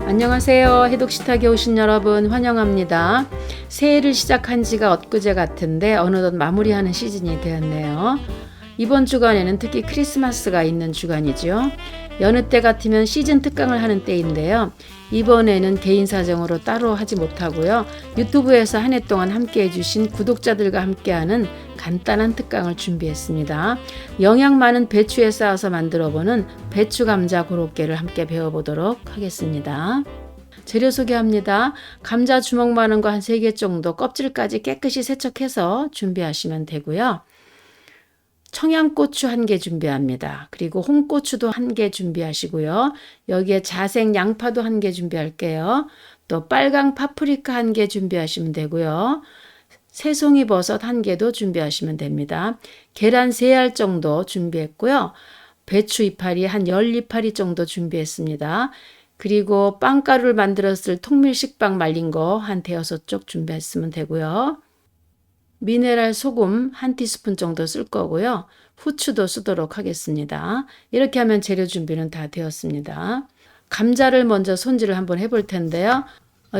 안녕하세요. 해독식탁에 오신 여러분 환영합니다. 새해를 시작한 지가 엊그제 같은데 어느덧 마무리하는 시즌이 되었네요. 이번 주간에는 특히 크리스마스가 있는 주간이죠. 여느 때 같으면 시즌 특강을 하는 때인데요. 이번에는 개인 사정으로 따로 하지 못하고요. 유튜브에서 한 해 동안 함께 해주신 구독자들과 함께하는 간단한 특강을 준비했습니다. 영양 많은 배추에 쌓아서 만들어보는 배추 감자 고로케를 함께 배워보도록 하겠습니다. 재료 소개합니다. 감자 주먹만한 거 한 3개 정도 껍질까지 깨끗이 세척해서 준비하시면 되고요. 청양고추 1개 준비합니다. 그리고 홍고추도 1개 준비하시고요. 여기에 자색 양파도 1개 준비할게요. 또 빨강 파프리카 1개 준비하시면 되고요. 새송이 버섯 1개도 준비하시면 됩니다. 계란 3알 정도 준비했고요. 배추 이파리 한 10이파리 정도 준비했습니다. 그리고 빵가루를 만들었을 통밀식빵 말린 거 한 5쪽 준비했으면 되고요. 미네랄 소금 1티스푼 정도 쓸 거고요. 후추도 쓰도록 하겠습니다. 이렇게 하면 재료 준비는 다 되었습니다. 감자를 먼저 손질을 한번 해볼 텐데요.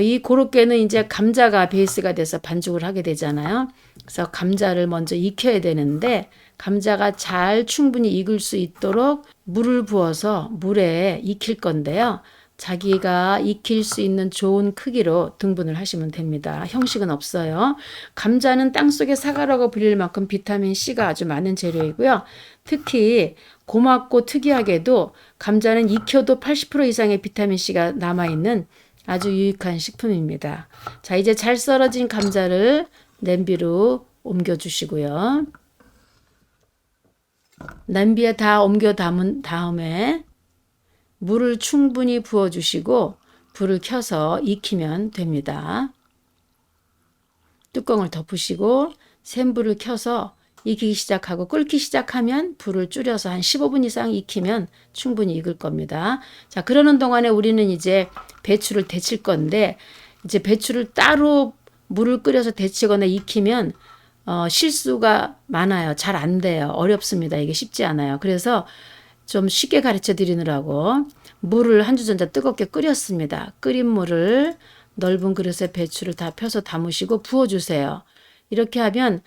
이 고로케는 이제 감자가 베이스가 돼서 반죽을 하게 되잖아요. 그래서 감자를 먼저 익혀야 되는데 감자가 잘 충분히 익을 수 있도록 물을 부어서 물에 익힐 건데요. 자기가 익힐 수 있는 좋은 크기로 등분을 하시면 됩니다. 형식은 없어요. 감자는 땅속의 사과라고 불릴 만큼 비타민 C가 아주 많은 재료이고요. 특히 고맙고 특이하게도 감자는 익혀도 80% 이상의 비타민 C가 남아있는 아주 유익한 식품입니다. 자, 이제 잘 썰어진 감자를 냄비로 옮겨 주시고요. 냄비에 다 옮겨 담은 다음에 물을 충분히 부어주시고 불을 켜서 익히면 됩니다. 뚜껑을 덮으시고 센 불을 켜서 익히기 시작하고 끓기 시작하면 불을 줄여서 한 15분 이상 익히면 충분히 익을 겁니다. 자, 그러는 동안에 우리는 이제 배추를 데칠 건데 이제 배추를 따로 물을 끓여서 데치거나 익히면 실수가 많아요. 잘 안 돼요. 어렵습니다. 이게 쉽지 않아요. 그래서 좀 쉽게 가르쳐 드리느라고 물을 한 주전자 뜨겁게 끓였습니다. 끓인 물을 넓은 그릇에 배추를 다 펴서 담으시고 부어주세요. 이렇게 하면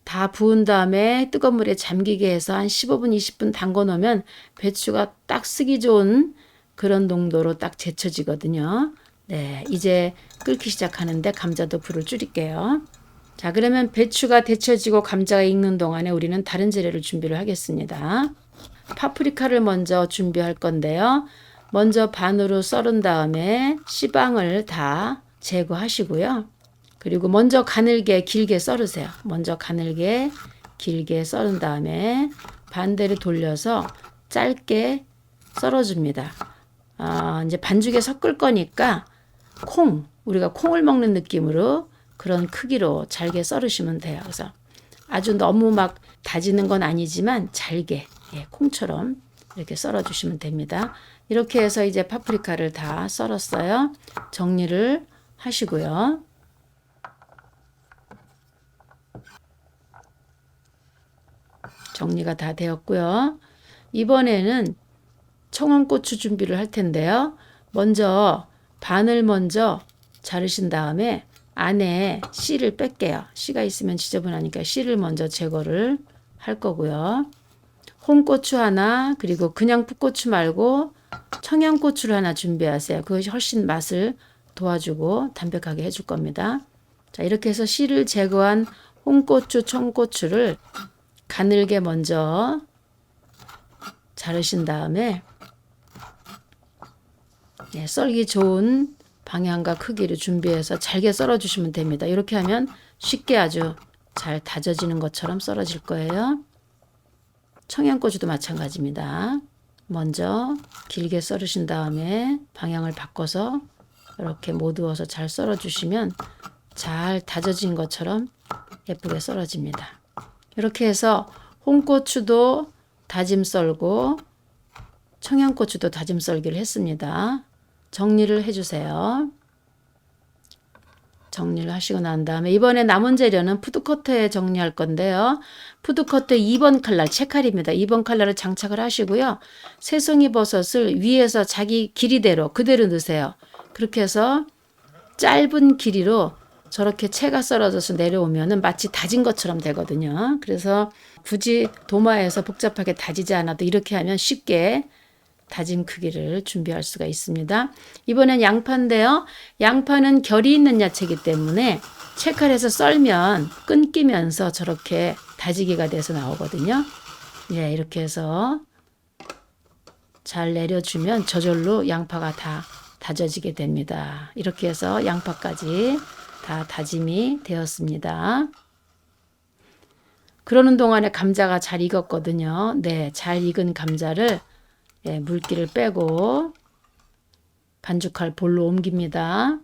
다 부은 다음에 뜨거운 물에 잠기게 해서 한 15분, 20분 담궈 놓으면 배추가 딱 쓰기 좋은 그런 농도로 딱 데쳐지거든요. 네, 이제 끓기 시작하는데 감자도 불을 줄일게요. 자, 그러면 배추가 데쳐지고 감자가 익는 동안에 우리는 다른 재료를 준비를 하겠습니다. 파프리카를 먼저 준비할 건데요. 먼저 반으로 썰은 다음에 씨방을 다 제거하시고요. 그리고 먼저 가늘게 길게 썰으세요. 먼저 가늘게 길게 썰은 다음에 반대로 돌려서 짧게 썰어줍니다. 이제 반죽에 섞을 거니까 우리가 콩을 먹는 느낌으로 그런 크기로 잘게 썰으시면 돼요. 그래서 아주 너무 막 다지는 건 아니지만 잘게 콩처럼 이렇게 썰어주시면 됩니다. 이렇게 해서 이제 파프리카를 다 썰었어요. 정리를 하시고요. 정리가 다 되었고요. 이번에는 청양고추 준비를 할 텐데요. 먼저 반을 먼저 자르신 다음에 안에 씨를 뺄게요. 씨가 있으면 지저분하니까 씨를 먼저 제거를 할 거고요. 홍고추 하나, 그리고 그냥 풋고추 말고 청양고추를 하나 준비하세요. 그것이 훨씬 맛을 도와주고 담백하게 해줄 겁니다. 자, 이렇게 해서 씨를 제거한 홍고추, 청고추를 가늘게 먼저 자르신 다음에 썰기 좋은 방향과 크기를 준비해서 잘게 썰어주시면 됩니다. 이렇게 하면 쉽게 아주 잘 다져지는 것처럼 썰어질 거예요. 청양고추도 마찬가지입니다. 먼저 길게 썰으신 다음에 방향을 바꿔서 이렇게 모두어서 잘 썰어주시면 잘 다져진 것처럼 예쁘게 썰어집니다. 이렇게 해서 홍고추도 다짐 썰고 청양고추도 다짐 썰기를 했습니다. 정리를 해주세요. 정리를 하시고 난 다음에 이번에 남은 재료는 푸드커터에 정리할 건데요. 푸드커터 2번 칼날 채칼입니다. 2번 칼날을 장착을 하시고요. 새송이 버섯을 위에서 자기 길이대로 그대로 넣으세요. 그렇게 해서 짧은 길이로 저렇게 채가 썰어져서 내려오면은 마치 다진 것처럼 되거든요. 그래서 굳이 도마에서 복잡하게 다지지 않아도 이렇게 하면 쉽게 다진 크기를 준비할 수가 있습니다. 이번엔 양파인데요. 양파는 결이 있는 야채이기 때문에 채칼에서 썰면 끊기면서 저렇게 다지기가 돼서 나오거든요. 예, 이렇게 해서 잘 내려주면 저절로 양파가 다 다져지게 됩니다. 이렇게 해서 양파까지 다 다짐이 되었습니다. 그러는 동안에 감자가 잘 익었거든요. 네, 잘 익은 감자를 물기를 빼고 반죽할 볼로 옮깁니다.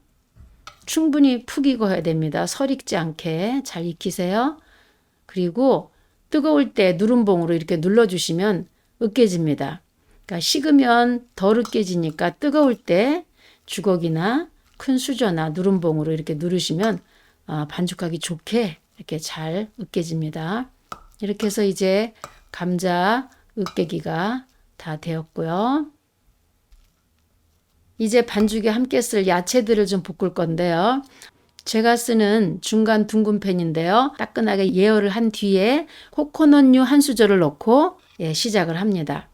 충분히 푹 익어야 됩니다. 설 익지 않게 잘 익히세요. 그리고 뜨거울 때 누름봉으로 이렇게 눌러주시면 으깨집니다. 그러니까 식으면 덜 으깨지니까 뜨거울 때 주걱이나 큰 수저나 누름봉으로 이렇게 누르시면 반죽하기 좋게 이렇게 잘 으깨집니다. 이렇게 해서 이제 감자 으깨기가 다 되었고요. 이제 반죽에 함께 쓸 야채들을 좀 볶을 건데요. 제가 쓰는 중간 둥근 팬인데요. 따끈하게 예열을 한 뒤에 코코넛류 한 수저를 넣고 시작을 합니다.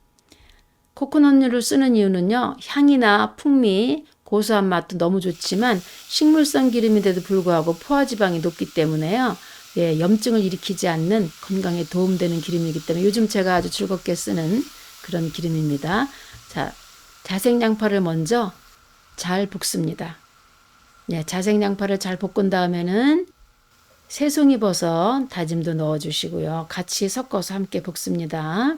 코코넛류를 쓰는 이유는요. 향이나 풍미, 고소한 맛도 너무 좋지만 식물성 기름인데도 불구하고 포화지방이 높기 때문에요. 염증을 일으키지 않는 건강에 도움되는 기름이기 때문에 요즘 제가 아주 즐겁게 쓰는 그런 기름입니다. 자, 자색양파를 먼저 잘 볶습니다. 자색양파를 잘 볶은 다음에는 새송이 버섯 다짐도 넣어주시고요. 같이 섞어서 함께 볶습니다.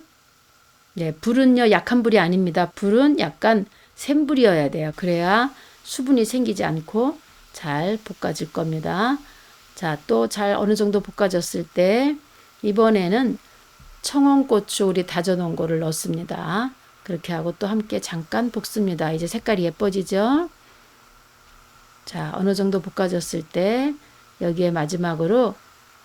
불은요 약한 불이 아닙니다. 불은 약간 센 불이어야 돼요. 그래야 수분이 생기지 않고 잘 볶아질 겁니다. 자, 또 잘 어느 정도 볶아졌을 때 이번에는 청원고추 우리 다져놓은 거를 넣습니다. 그렇게 하고 또 함께 잠깐 볶습니다. 이제 색깔이 예뻐지죠? 자, 어느 정도 볶아졌을 때 여기에 마지막으로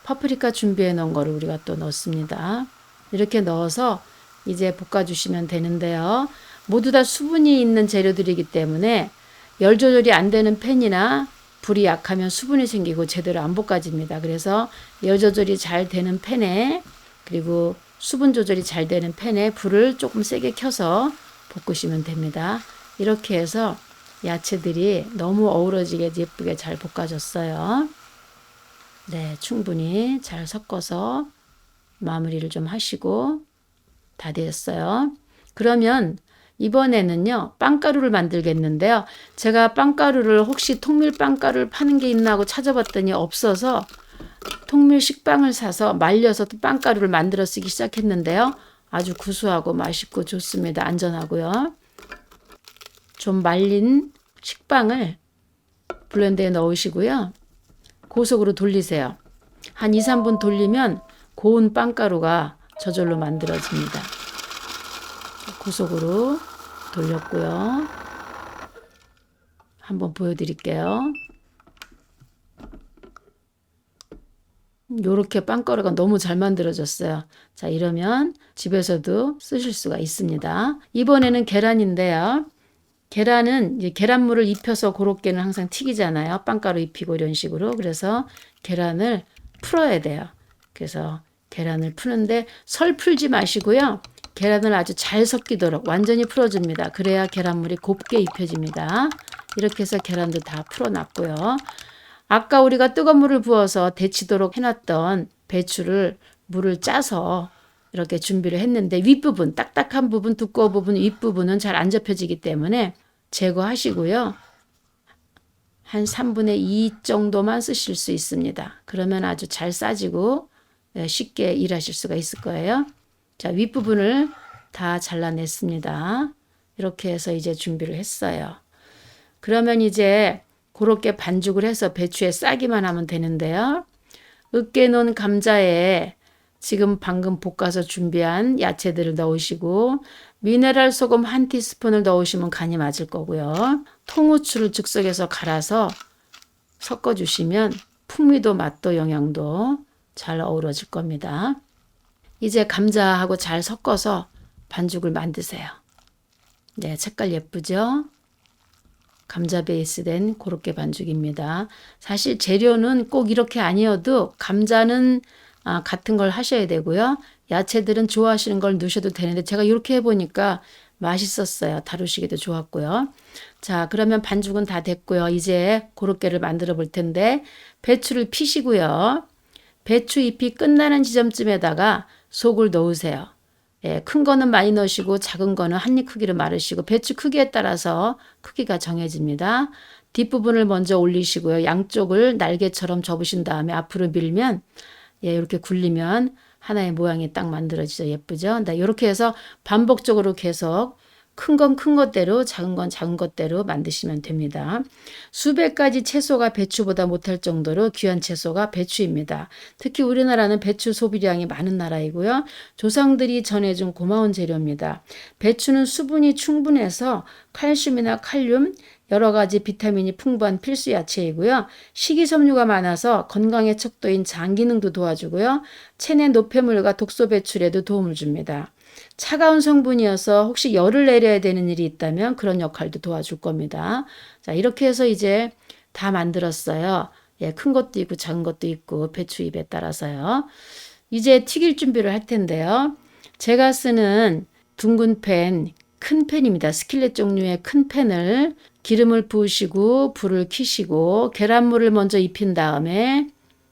파프리카 준비해 놓은 거를 우리가 또 넣습니다. 이렇게 넣어서 이제 볶아주시면 되는데요. 모두 다 수분이 있는 재료들이기 때문에 열 조절이 안 되는 팬이나 불이 약하면 수분이 생기고 제대로 안 볶아집니다. 그래서 열 조절이 잘 되는 팬에 그리고 수분 조절이 잘 되는 팬에 불을 조금 세게 켜서 볶으시면 됩니다. 이렇게 해서 야채들이 너무 어우러지게 예쁘게 잘 볶아졌어요. 네, 충분히 잘 섞어서 마무리를 좀 하시고 다 되었어요. 그러면 이번에는요 빵가루를 만들겠는데요. 제가 빵가루를 혹시 통밀 빵가루를 파는 게 있나 하고 찾아봤더니 없어서 통밀 식빵을 사서 말려서 또 빵가루를 만들어 쓰기 시작했는데요. 아주 구수하고 맛있고 좋습니다. 안전하고요. 좀 말린 식빵을 블렌더에 넣으시고요. 고속으로 돌리세요. 한 2, 3분 돌리면 고운 빵가루가 저절로 만들어집니다. 고속으로 돌렸고요. 한번 보여드릴게요. 요렇게 빵가루가 너무 잘 만들어졌어요. 자, 이러면 집에서도 쓰실 수가 있습니다. 이번에는 계란인데요. 계란은 이제 계란물을 입혀서 그렇게는 항상 튀기잖아요. 빵가루 입히고 이런 식으로. 그래서 계란을 풀어야 돼요. 그래서 계란을 푸는데 설 풀지 마시고요. 계란을 아주 잘 섞이도록 완전히 풀어줍니다. 그래야 계란물이 곱게 입혀집니다. 이렇게 해서 계란도 다 풀어놨고요. 아까 우리가 뜨거운 물을 부어서 데치도록 해놨던 배추를 물을 짜서 이렇게 준비를 했는데 윗부분, 딱딱한 부분, 두꺼운 부분, 윗부분은 잘 안 접혀지기 때문에 제거하시고요. 한 3분의 2 정도만 쓰실 수 있습니다. 그러면 아주 잘 싸지고 쉽게 일하실 수가 있을 거예요. 자, 윗부분을 다 잘라냈습니다. 이렇게 해서 이제 준비를 했어요. 그러면 이제 그렇게 반죽을 해서 배추에 싸기만 하면 되는데요. 으깨 놓은 감자에 지금 방금 볶아서 준비한 야채들을 넣으시고 미네랄 소금 1티스푼을 넣으시면 간이 맞을 거고요. 통후추를 즉석에서 갈아서 섞어주시면 풍미도 맛도 영양도 잘 어우러질 겁니다. 이제 감자하고 잘 섞어서 반죽을 만드세요. 네, 색깔 예쁘죠? 감자 베이스 된 고로케 반죽입니다. 사실 재료는 꼭 이렇게 아니어도 감자는 같은 걸 하셔야 되고요. 야채들은 좋아하시는 걸 넣으셔도 되는데 제가 이렇게 해보니까 맛있었어요. 다루시기도 좋았고요. 자, 그러면 반죽은 다 됐고요. 이제 고로케를 만들어 볼 텐데 배추를 피시고요. 배추 잎이 끝나는 지점쯤에다가 속을 넣으세요. 예, 큰 거는 많이 넣으시고 작은 거는 한 입 크기로 마르시고 배추 크기에 따라서 크기가 정해집니다. 뒷부분을 먼저 올리시고요. 양쪽을 날개처럼 접으신 다음에 앞으로 밀면 예, 이렇게 굴리면 하나의 모양이 딱 만들어지죠. 예쁘죠? 네, 이렇게 해서 반복적으로 계속 큰 건 큰 것대로 작은 건 작은 것대로 만드시면 됩니다. 수백 가지 채소가 배추보다 못할 정도로 귀한 채소가 배추입니다. 특히 우리나라는 배추 소비량이 많은 나라이고요. 조상들이 전해준 고마운 재료입니다. 배추는 수분이 충분해서 칼슘이나 칼륨, 여러 가지 비타민이 풍부한 필수 야채이고요. 식이섬유가 많아서 건강의 척도인 장 기능도 도와주고요. 체내 노폐물과 독소 배출에도 도움을 줍니다. 차가운 성분이어서 혹시 열을 내려야 되는 일이 있다면 그런 역할도 도와줄 겁니다. 자, 이렇게 해서 이제 다 만들었어요. 예, 큰 것도 있고 작은 것도 있고 배추잎에 따라서요. 이제 튀길 준비를 할 텐데요. 제가 쓰는 둥근 팬, 큰 팬입니다. 스킬렛 종류의 큰 팬을 기름을 부으시고 불을 켜시고 계란물을 먼저 입힌 다음에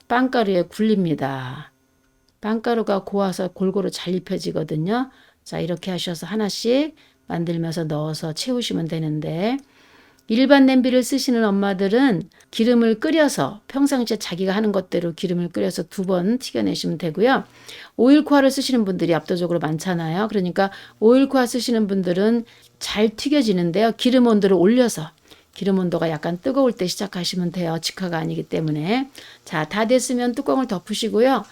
빵가루에 굴립니다. 빵가루가 고와서 골고루 잘 입혀지거든요. 자, 이렇게 하셔서 하나씩 만들면서 넣어서 채우시면 되는데 일반 냄비를 쓰시는 엄마들은 기름을 끓여서 평상시에 자기가 하는 것대로 기름을 끓여서 2번 튀겨내시면 되고요. 오일코아를 쓰시는 분들이 압도적으로 많잖아요. 그러니까 오일코아 쓰시는 분들은 잘 튀겨지는데요. 기름 온도를 올려서 기름 온도가 약간 뜨거울 때 시작하시면 돼요. 직화가 아니기 때문에. 자, 다 됐으면 뚜껑을 덮으시고요.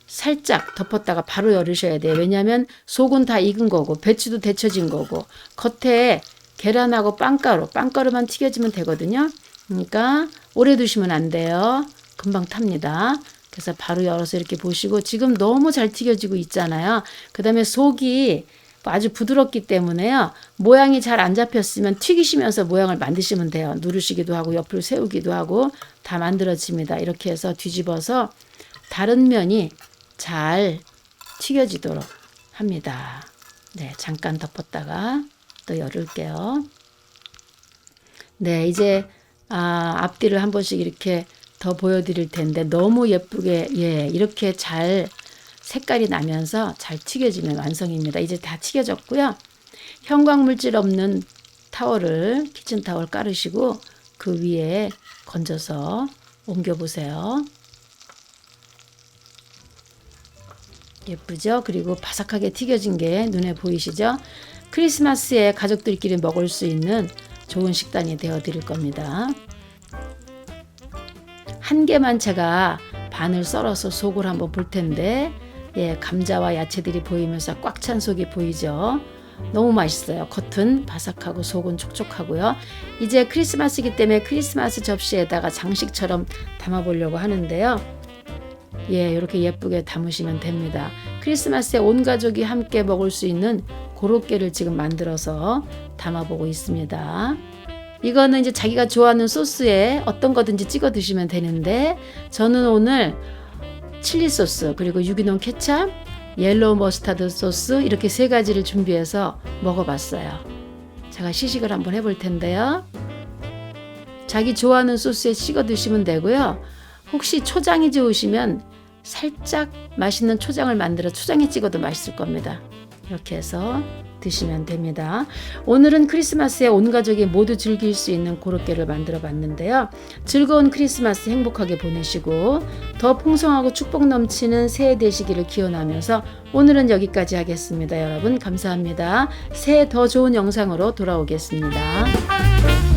살짝 덮었다가 바로 열으셔야 돼요. 왜냐하면 속은 다 익은 거고 배추도 데쳐진 거고 겉에 계란하고 빵가루만 튀겨지면 되거든요. 그러니까 오래 두시면 안 돼요. 금방 탑니다. 그래서 바로 열어서 이렇게 보시고 지금 너무 잘 튀겨지고 있잖아요. 그 다음에 속이 아주 부드럽기 때문에요. 모양이 잘 안 잡혔으면 튀기시면서 모양을 만드시면 돼요. 누르시기도 하고 옆으로 세우기도 하고 다 만들어집니다. 이렇게 해서 뒤집어서 다른 면이 잘 튀겨지도록 합니다. 네, 잠깐 덮었다가 또 열을게요. 네, 이제 앞뒤를 한 번씩 이렇게 더 보여드릴 텐데 너무 예쁘게 예, 이렇게 잘 색깔이 나면서 잘 튀겨지면 완성입니다. 이제 다 튀겨졌고요. 형광물질 없는 타월을 키친타월 깔으시고 그 위에 건져서 옮겨보세요. 예쁘죠? 그리고 바삭하게 튀겨진 게 눈에 보이시죠? 크리스마스에 가족들끼리 먹을 수 있는 좋은 식단이 되어 드릴 겁니다. 한 개만 제가 반을 썰어서 속을 한번 볼 텐데 예, 감자와 야채들이 보이면서 꽉 찬 속이 보이죠? 너무 맛있어요. 겉은 바삭하고 속은 촉촉하고요. 이제 크리스마스이기 때문에 크리스마스 접시에다가 장식처럼 담아보려고 하는데요. 예, 이렇게 예쁘게 담으시면 됩니다. 크리스마스에 온 가족이 함께 먹을 수 있는 고로케를 지금 만들어서 담아보고 있습니다. 이거는 이제 자기가 좋아하는 소스에 어떤 거든지 찍어 드시면 되는데 저는 오늘 칠리 소스 그리고 유기농 케찹, 옐로우 머스타드 소스 이렇게 3가지를 준비해서 먹어봤어요. 제가 시식을 한번 해볼 텐데요. 자기 좋아하는 소스에 찍어 드시면 되고요. 혹시 초장이 좋으시면 살짝 맛있는 초장을 만들어 초장에 찍어도 맛있을 겁니다. 이렇게 해서 드시면 됩니다. 오늘은 크리스마스에 온 가족이 모두 즐길 수 있는 고로케를 만들어 봤는데요. 즐거운 크리스마스 행복하게 보내시고 더 풍성하고 축복 넘치는 새해 되시기를 기원하면서 오늘은 여기까지 하겠습니다. 여러분 감사합니다. 새해 더 좋은 영상으로 돌아오겠습니다.